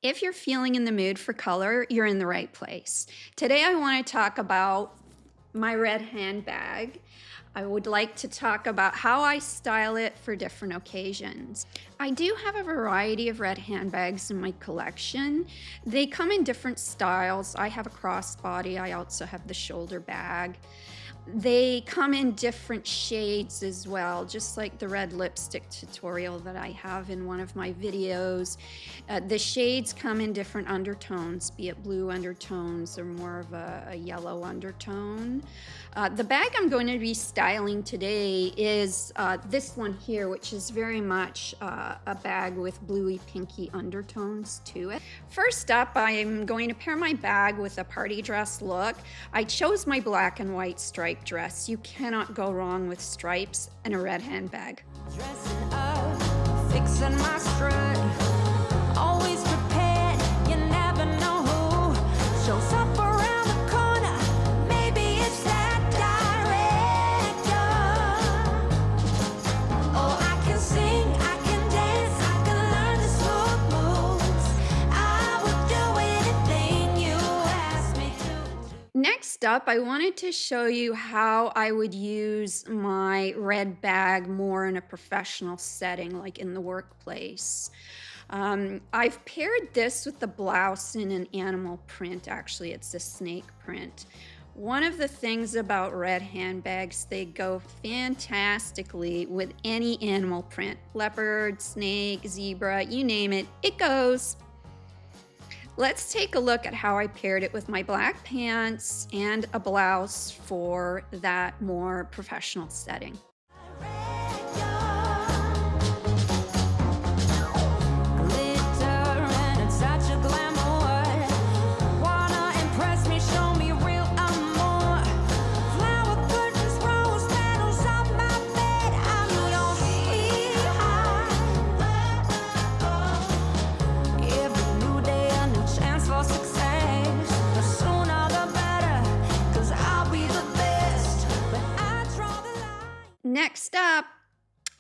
If you're feeling in the mood for color, you're in the right place. Today I want to talk about my red handbag. I would like to talk about how I style it for different occasions. I do have a variety of red handbags in my collection. They come in different styles. I have a crossbody. I also have the shoulder bag. They come in different shades as well, just like the red lipstick tutorial that I have in one of my videos. The shades come in different undertones, be it blue undertones or more of a yellow undertone. The bag I'm going to be styling today is this one here, which is very much a bag with bluey pinky undertones to it. First up, I'm going to pair my bag with a party dress look. I chose my black and white striped dress. You cannot go wrong with stripes and a red handbag. Dressing up, fixing my strut, always prepared, you never know who shows up around the corner. Maybe it's that director. Oh, I can sing, I can dance, I can learn to smooth moves. I would do anything you ask me to. Next up, I wanted to show you how I would use my red bag more in a professional setting, like in the workplace. I've paired this with the blouse in an animal print. Actually, it's a snake print. One of the things about red handbags, they go fantastically with any animal print. Leopard, snake, zebra, you name it, it goes. Let's take a look at how I paired it with my black pants and a blouse for that more professional setting. Next up,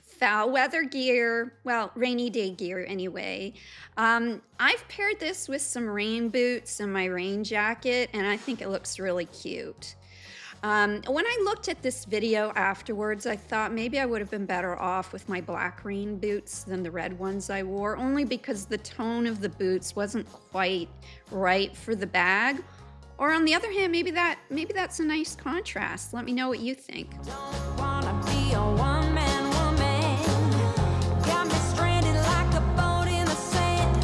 foul weather gear, well, rainy day gear anyway. I've paired this with some rain boots and my rain jacket, and I think it looks really cute. When I looked at this video afterwards, I thought maybe I would have been better off with my black rain boots than the red ones I wore, only because the tone of the boots wasn't quite right for the bag. Or on the other hand, maybe that's a nice contrast. Let me know what you think. Don't wanna be a one-man woman. Got me stranded like a boat in the sand.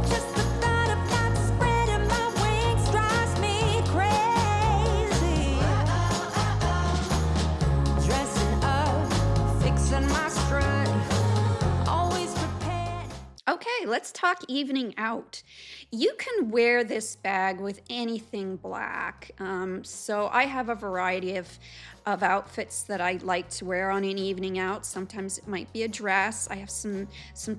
Just the thought of not spreading my wings drives me crazy. Dressing up, fixing my strut, always prepared. Okay, let's talk evening out. You can wear this bag with anything black. So I have a variety of outfits that I like to wear on an evening out. Sometimes it might be a dress. I have some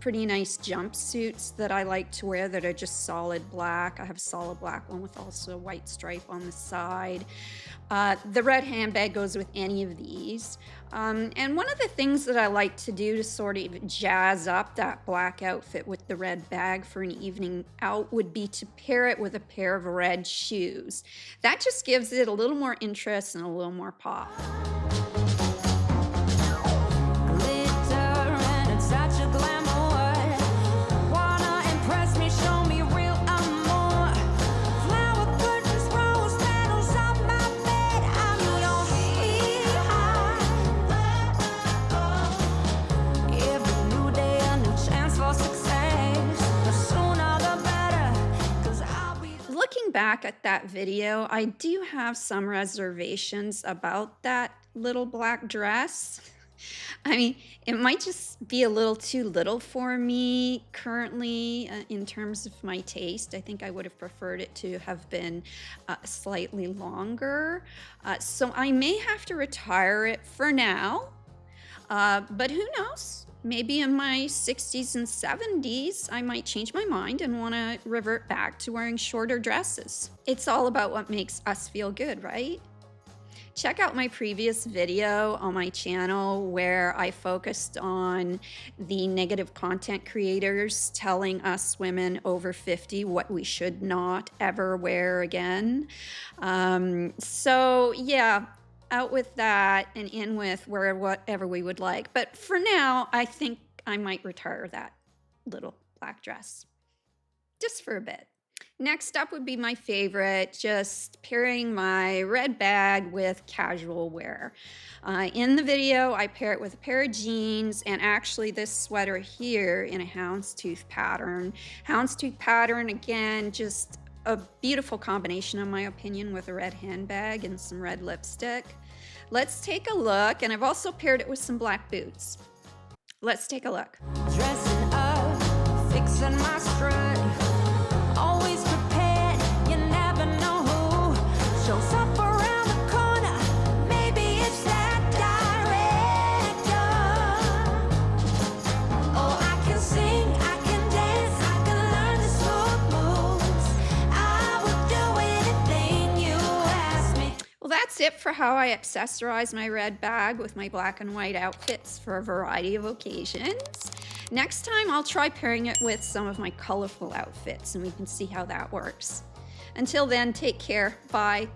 pretty nice jumpsuits that I like to wear that are just solid black. I have a solid black one with also a white stripe on the side. The red handbag goes with any of these. And one of the things that I like to do to sort of jazz up that black outfit with the red bag for an evening out would be to pair it with a pair of red shoes. That just gives it a little more interest and a little more pop. Looking back at that video, I do have some reservations about that little black dress. I mean, it might just be a little too little for me currently in terms of my taste. I think I would have preferred it to have been slightly longer. So I may have to retire it for now, but who knows? Maybe in my 60s and 70s, I might change my mind and want to revert back to wearing shorter dresses. It's all about what makes us feel good, right? Check out my previous video on my channel where I focused on the negative content creators telling us women over 50 what we should not ever wear again. So yeah, out with that and in with whatever we would like. But for now, I think I might retire that little black dress just for a bit. Next up would be my favorite, just pairing my red bag with casual wear. In the video, I pair it with a pair of jeans and actually this sweater here in a houndstooth pattern. Houndstooth pattern, again, just a beautiful combination in my opinion with a red handbag and some red lipstick. Let's take a look, and I've also paired it with some black boots. Let's take a look. Dressing up, fixing my strut. Always prepared, you never know who shows up around the corner. Maybe it's that director. Oh, I can sing, I can dance, I can learn the smooth moves. I would do anything you ask me. Well, that's it for how I accessorize my red bag with my black and white outfits for a variety of occasions. Next time, I'll try pairing it with some of my colorful outfits and we can see how that works. Until then, take care. Bye.